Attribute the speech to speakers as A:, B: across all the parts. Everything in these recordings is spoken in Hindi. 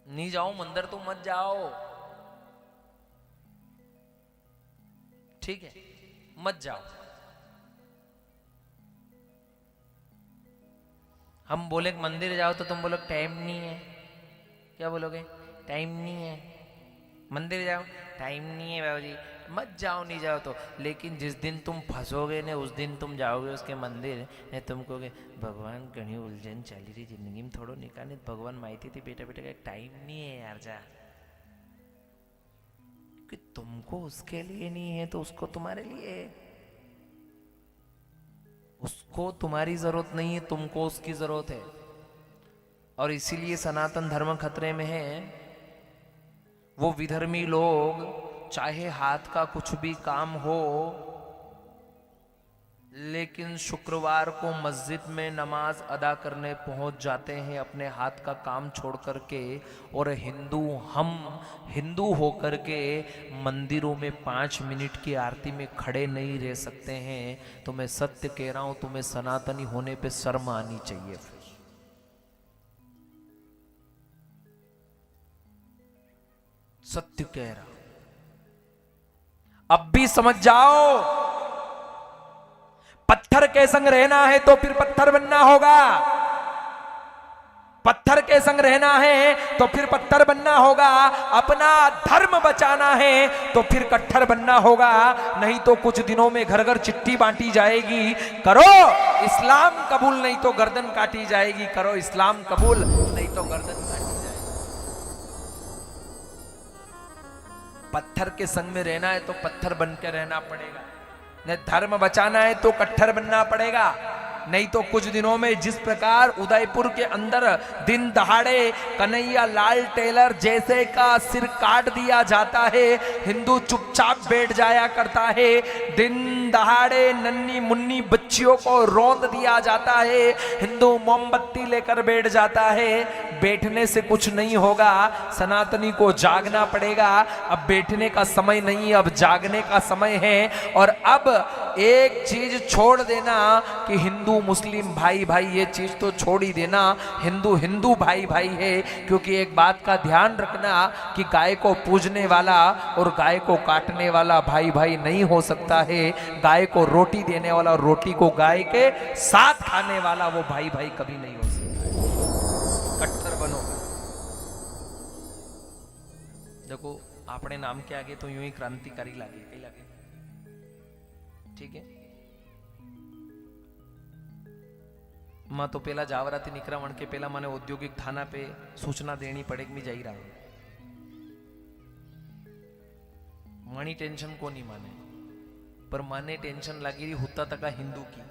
A: नहीं जाओ मंदिर तो मत जाओ, ठीक है, मत जाओ। हम बोले मंदिर जाओ तो तुम बोलो टाइम नहीं है, क्या बोलोगे? टाइम नहीं है। मंदिर जाओ, टाइम नहीं है बाबू जी, मत जाओ, नहीं जाओ तो। लेकिन जिस दिन तुम फंसोगे ने उस दिन तुम जाओगे उसके मंदिर ने, तुम कहोगे भगवान घनी उलझन चली रही जिंदगी में, थोड़ा निकालने भगवान माहिती थी बेटा बेटा का टाइम नहीं है यार, जा। कि तुमको उसके लिए नहीं है तो उसको तुम्हारे लिए है। उसको तुम्हारी जरूरत नहीं है, तुमको उसकी जरूरत है। और इसीलिए सनातन धर्म खतरे में है। वो विधर्मी लोग चाहे हाथ का कुछ भी काम हो, लेकिन शुक्रवार को मस्जिद में नमाज अदा करने पहुंच जाते हैं अपने हाथ का काम छोड़ करके। और हम हिंदू होकर के मंदिरों में 5 मिनट की आरती में खड़े नहीं रह सकते हैं। तो मैं सत्य कह रहा हूं, तुम्हें सनातनी होने पे शर्म आनी चाहिए। फिर सत्य कह रहा, अब भी समझ जाओ। पत्थर के संग रहना है तो फिर पत्थर बनना होगा, पत्थर के संग रहना है तो फिर पत्थर बनना होगा। अपना धर्म बचाना है तो फिर कट्टर बनना होगा। नहीं तो कुछ दिनों में घर घर चिट्ठी बांटी जाएगी, करो इस्लाम कबूल नहीं तो गर्दन काटी जाएगी, करो इस्लाम कबूल नहीं तो गर्दन काटी जाएगी। पत्थर के संग में रहना है तो पत्थर बन के रहना पड़ेगा, नहीं धर्म बचाना है तो कट्टर बनना पड़ेगा। नहीं तो कुछ दिनों में जिस प्रकार उदयपुर के अंदर दिन दहाड़े कन्हैया लाल टेलर जैसे का सिर काट दिया जाता है, हिंदू चुपचाप बैठ जाया करता है। दिन दहाड़े नन्ही मुन्नी बच्चियों को रौंद दिया जाता है, हिंदू मोमबत्ती लेकर बैठ जाता है। बैठने से कुछ नहीं होगा, सनातनी को जागना पड़ेगा। अब बैठने का समय नहीं, अब जागने का समय है। और अब एक चीज छोड़ देना कि हिंदू मुस्लिम भाई भाई, ये चीज तो छोड़ ही देना, हिंदू हिंदू भाई भाई है। क्योंकि एक बात का ध्यान रखना कि गाय को पूजने वाला और गाय को काटने वाला भाई भाई नहीं हो सकता है। गाय को रोटी देने वाला और रोटी को गाय के साथ खाने वाला वो भाई भाई कभी नहीं हो सकता। कट्टर बनो। देखो अपने नाम के आगे तो यूं ही क्रांतिकारी लागे, कई लागे, ठीक है। मैं तो पहला जावराती निकरावण के पहला मैंने औद्योगिक थाना पे सूचना देनी पड़ेगी, मैं जाई रहा हूं। मनी टेंशन को नहीं माने, पर माने टेंशन लगी रही होता तका हिंदू की।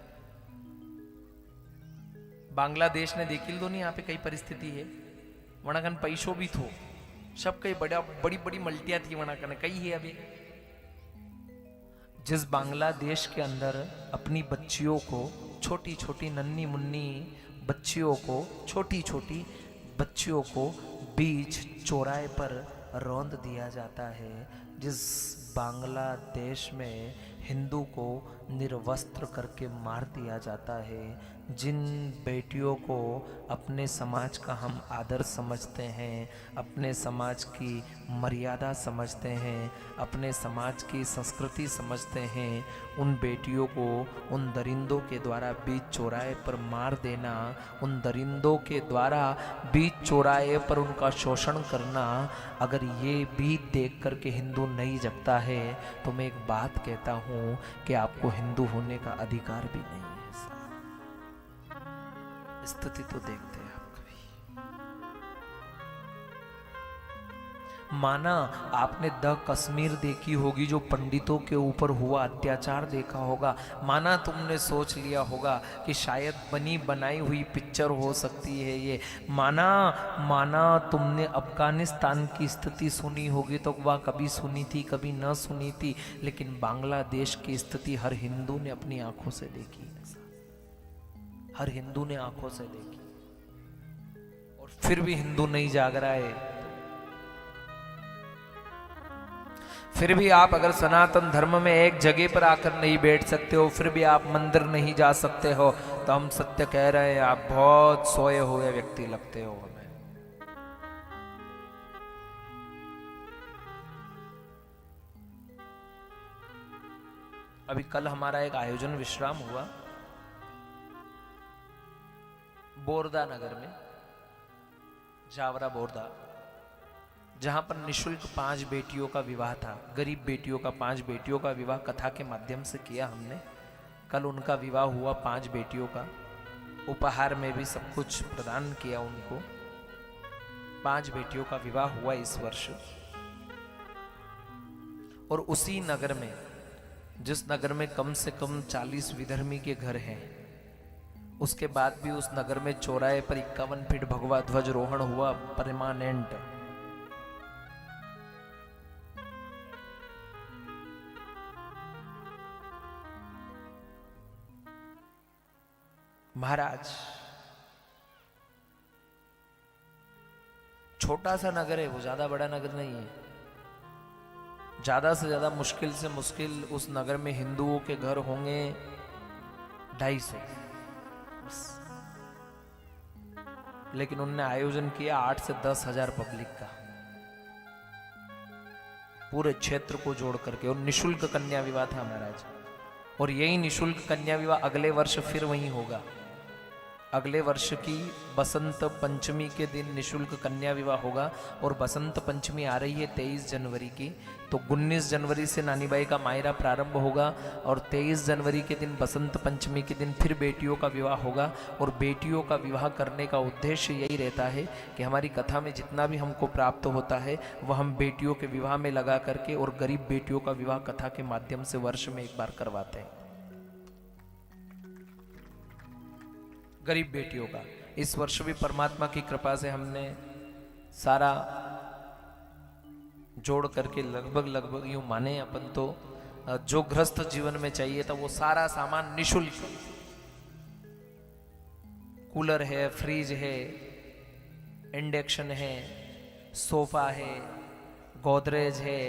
A: बांग्लादेश ने देखिल दो नहीं यहाँ पे कई परिस्थिति है, वनाकन पैसों भी थो, सब कई बड़ी बड़ी मल्टिया थी वनाकन, कई है अभी। जिस बांग्लादेश के अंदर अपनी बच्चियों को, छोटी छोटी नन्ही मुन्नी बच्चियों को, छोटी छोटी बच्चियों को बीच चौराहे पर रौंद दिया जाता है, जिस बांग्लादेश में हिंदू को निर्वस्त्र करके मार दिया जाता है, जिन बेटियों को अपने समाज का हम आदर समझते हैं, अपने समाज की मर्यादा समझते हैं, अपने समाज की संस्कृति समझते हैं, उन बेटियों को उन दरिंदों के द्वारा बीच चौराहे पर मार देना, उन दरिंदों के द्वारा बीच चौराहे पर उनका शोषण करना, अगर ये भी देख कर के हिंदू नहीं जगता है तो मैं एक बात कहता हूँ कि आपको हिंदू होने का अधिकार भी नहीं है। स्थिति तो देखते हैं आप कभी। माना आपने द कश्मीर देखी होगी, जो पंडितों के ऊपर हुआ अत्याचार देखा होगा। माना तुमने सोच लिया होगा कि शायद बनी बनाई हुई पिक्चर हो सकती है ये। माना तुमने अफगानिस्तान की स्थिति सुनी होगी, तो वह कभी सुनी थी कभी न सुनी थी, लेकिन बांग्लादेश की स्थिति हर हिंदू ने अपनी आंखों से देखी, हर हिंदू ने आंखों से देखी। और फिर भी हिंदू नहीं जाग रहा है। फिर भी आप अगर सनातन धर्म में एक जगह पर आकर नहीं बैठ सकते हो, फिर भी आप मंदिर नहीं जा सकते हो, तो हम सत्य कह रहे हैं, आप बहुत सोए हुए व्यक्ति लगते हो हमें। अभी कल हमारा एक आयोजन विश्राम हुआ बोरदा नगर में, जावरा बोरदा, जहां पर निशुल्क 5 बेटियों का विवाह था। गरीब बेटियों का 5 बेटियों का विवाह कथा के माध्यम से किया हमने। कल उनका विवाह हुआ 5 बेटियों का। उपहार में भी सब कुछ प्रदान किया उनको। 5 बेटियों का विवाह हुआ इस वर्ष। और उसी नगर में, जिस नगर में कम से कम 40 विधर्मी के घर हैं, उसके बाद भी उस नगर में चौराहे पर 51 फीट भगवा ध्वज रोहण हुआ परमानेंट। महाराज, छोटा सा नगर है वो, ज्यादा बड़ा नगर नहीं है। ज्यादा से ज्यादा मुश्किल से मुश्किल उस नगर में हिंदुओं के घर होंगे 250, लेकिन उनने आयोजन किया 8 से 10 हजार पब्लिक का, पूरे क्षेत्र को जोड़ करके। और निशुल्क कन्या विवाह था महाराज। और यही निशुल्क कन्या विवाह अगले वर्ष फिर वहीं होगा। अगले वर्ष की बसंत पंचमी के दिन निशुल्क कन्या विवाह होगा। और बसंत पंचमी आ रही है 23 जनवरी की, तो 19 जनवरी से नानीबाई का मायरा प्रारंभ होगा। और 23 जनवरी के दिन बसंत पंचमी के दिन फिर बेटियों का विवाह होगा। और बेटियों का विवाह करने का उद्देश्य यही रहता है कि हमारी कथा में जितना भी हमको प्राप्त होता है वह हम बेटियों के विवाह में लगा करके, और गरीब बेटियों का विवाह कथा के माध्यम से वर्ष में एक बार करवाते हैं। गरीब बेटियों का इस वर्ष भी परमात्मा की कृपा से हमने सारा जोड़ करके लगभग यूं माने अपन तो जो गृहस्थ जीवन में चाहिए था वो सारा सामान निशुल्क, कूलर है, फ्रिज है, इंडक्शन है, सोफा है, गोदरेज है,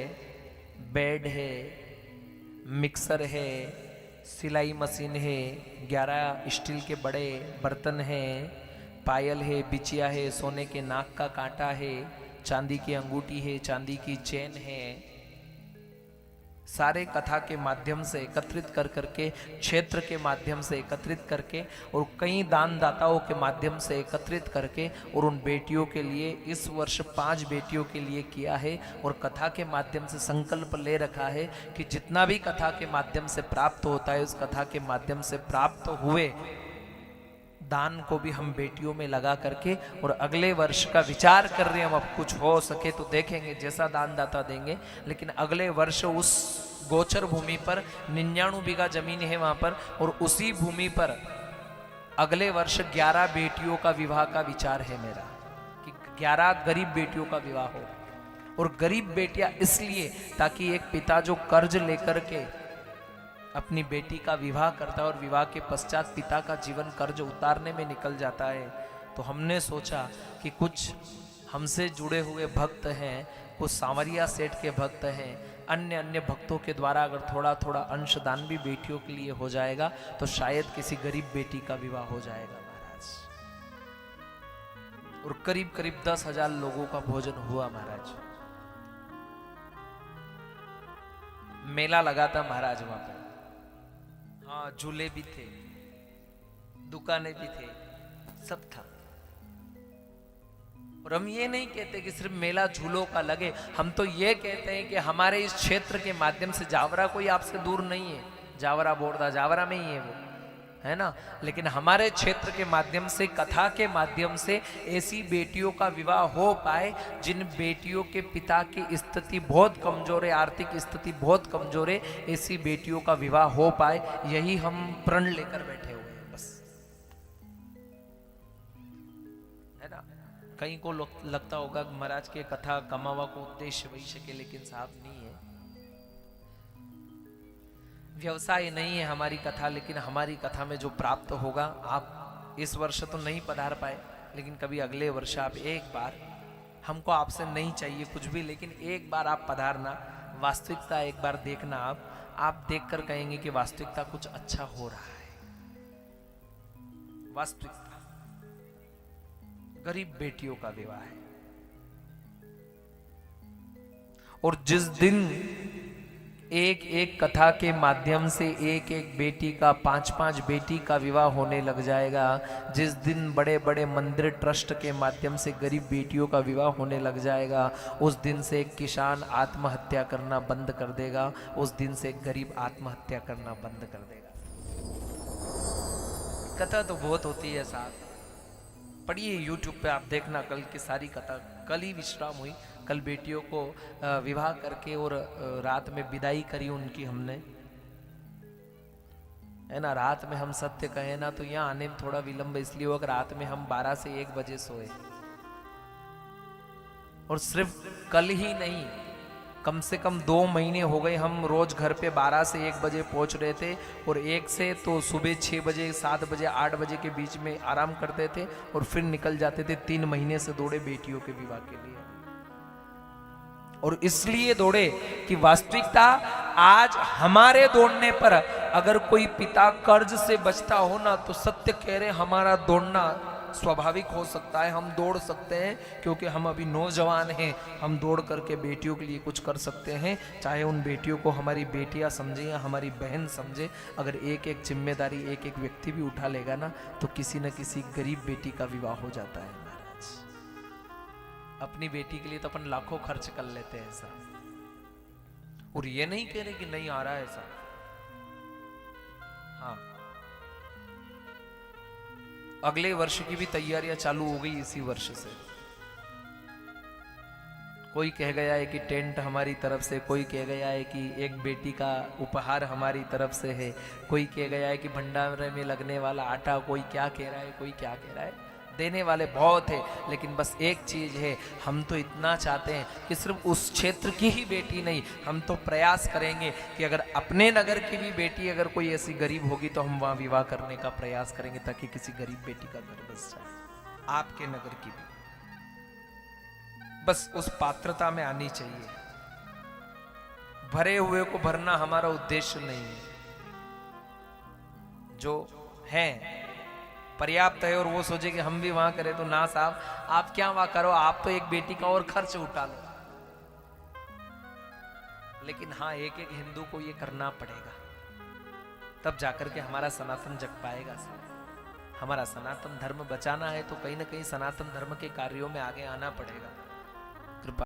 A: बेड है, मिक्सर है, सिलाई मशीन है, 11 स्टील के बड़े बर्तन हैं, पायल है, बिछिया है, सोने के नाक का कांटा है, चांदी की अंगूठी है, चांदी की चेन है। सारे कथा के माध्यम से एकत्रित कर करके, क्षेत्र के माध्यम से एकत्रित करके, और कई दान दाताओं के माध्यम से एकत्रित करके, और उन बेटियों के लिए इस वर्ष 5 बेटियों के लिए किया है। और कथा के माध्यम से संकल्प ले रखा है कि जितना भी कथा के माध्यम से प्राप्त होता है, उस कथा के माध्यम से प्राप्त हुए दान को भी हम बेटियों में लगा करके, और अगले वर्ष का विचार कर रहे हैं हम। अब कुछ हो सके तो देखेंगे जैसा दान दाता देंगे, लेकिन अगले वर्ष उस गोचर भूमि पर 99 बीघा जमीन है वहां पर, और उसी भूमि पर अगले वर्ष 11 बेटियों का विवाह का विचार है मेरा, कि 11 गरीब बेटियों का विवाह हो। और गरीब बेटियां इसलिए ताकि एक पिता जो कर्ज लेकर के अपनी बेटी का विवाह करता है और विवाह के पश्चात पिता का जीवन कर्ज उतारने में निकल जाता है, तो हमने सोचा कि कुछ हमसे जुड़े हुए भक्त हैं, कुछ सांवरिया सेठ के भक्त हैं, अन्य भक्तों के द्वारा अगर थोड़ा थोड़ा अंशदान भी बेटियों के लिए हो जाएगा तो शायद किसी गरीब बेटी का विवाह हो जाएगा महाराज। और करीब करीब 10,000 लोगों का भोजन हुआ महाराज। मेला लगा था महाराज वहां पर। हाँ, झूले भी थे, दुकानें भी थे, सब था। और हम ये नहीं कहते कि सिर्फ मेला झूलों का लगे, हम तो ये कहते हैं कि हमारे इस क्षेत्र के माध्यम से, जावरा कोई आपसे दूर नहीं है, जावरा बोरदा जावरा में ही है वो, है ना, लेकिन हमारे क्षेत्र के माध्यम से, कथा के माध्यम से ऐसी बेटियों का विवाह हो पाए जिन बेटियों के पिता की स्थिति बहुत कमजोर है, आर्थिक स्थिति बहुत कमजोर है, ऐसी बेटियों का विवाह हो पाए, यही हम प्रण लेकर बैठे हुए हैं बस, है ना। कहीं को लगता होगा महाराज के कथा कमावा को उद्देश्य वैश्य के, लेकिन साहब नहीं है, व्यवसाय नहीं है हमारी कथा, लेकिन हमारी कथा में जो प्राप्त होगा, आप इस वर्ष तो नहीं पधार पाए, लेकिन कभी अगले वर्ष आप एक बार, हमको आपसे नहीं चाहिए कुछ भी, लेकिन एक बार आप पधारना, वास्तविकता एक बार देखना, आप देखकर कहेंगे कि वास्तविकता कुछ अच्छा हो रहा है। वास्तविकता गरीब बेटियों का विवाह है। और जिस दिन एक एक कथा के माध्यम से एक एक बेटी का 5-5 बेटी का विवाह होने लग जाएगा। जिस दिन बड़े बड़े मंदिर ट्रस्ट के माध्यम से गरीब बेटियों का विवाह होने लग जाएगा, उस दिन से एक किसान आत्महत्या करना बंद कर देगा, उस दिन से एक गरीब आत्महत्या करना बंद कर देगा। कथा तो बहुत होती है साहब, पढ़िए यूट्यूब पे आप देखना, कल की सारी कथा, कल ही विश्राम हुई, कल बेटियों को विवाह करके और रात में विदाई करी उनकी हमने, है ना। रात में हम सत्य कहें ना तो यहाँ आने में थोड़ा विलंब इसलिए हुआ कि रात में हम 12 से 1 बजे सोए, और सिर्फ कल ही नहीं, कम से कम 2 महीने हो गए हम रोज घर पे 12 से 1 बजे पहुंच रहे थे, और 1 से तो सुबह 6 बजे 7 बजे 8 बजे के बीच में आराम करते थे और फिर निकल जाते थे। 3 महीने से दौड़े बेटियों के विवाह के लिए, और इसलिए दौड़े कि वास्तविकता आज हमारे दौड़ने पर अगर कोई पिता कर्ज से बचता हो ना, तो सत्य कह रहे हमारा दौड़ना स्वाभाविक हो सकता है, हम दौड़ सकते हैं क्योंकि हम अभी नौजवान हैं, हम दौड़ करके बेटियों के लिए कुछ कर सकते हैं। चाहे उन बेटियों को हमारी बेटियां समझे या हमारी बहन समझे, अगर एक एक जिम्मेदारी एक एक व्यक्ति भी उठा लेगा ना, तो किसी न किसी गरीब बेटी का विवाह हो जाता है महाराज। अपनी बेटी के लिए तो अपन लाखों खर्च कर लेते हैं ऐसा, और ये नहीं कह रहे कि नहीं आ रहा है ऐसा। हाँ, अगले वर्ष की भी तैयारियां चालू हो गई इसी वर्ष से। कोई कह गया है कि टेंट हमारी तरफ से, कोई कह गया है कि एक बेटी का उपहार हमारी तरफ से है, कोई कह गया है कि भंडारे में लगने वाला आटा, कोई क्या कह रहा है, कोई क्या कह रहा है। देने वाले बहुत है, लेकिन बस एक चीज है, हम तो इतना चाहते हैं कि सिर्फ उस क्षेत्र की ही बेटी नहीं, हम तो प्रयास करेंगे कि अगर अपने नगर की भी बेटी अगर कोई ऐसी गरीब होगी तो हम वहां विवाह करने का प्रयास करेंगे, ताकि किसी गरीब बेटी का घर बस जाए। आपके नगर की भी बस उस पात्रता में आनी चाहिए। भरे हुए को भरना हमारा उद्देश्य नहीं है, जो है पर्याप्त है, और वो सोचे कि हम भी वहां करें, तो ना साहब, आप क्या वहां करो, आप तो एक बेटी का और खर्च उठा लो। लेकिन हाँ, एक एक हिंदू को ये करना पड़ेगा, तब जाकर के हमारा सनातन जग पाएगा साहब। हमारा सनातन धर्म बचाना है तो कहीं ना कहीं सनातन धर्म के कार्यों में आगे आना पड़ेगा।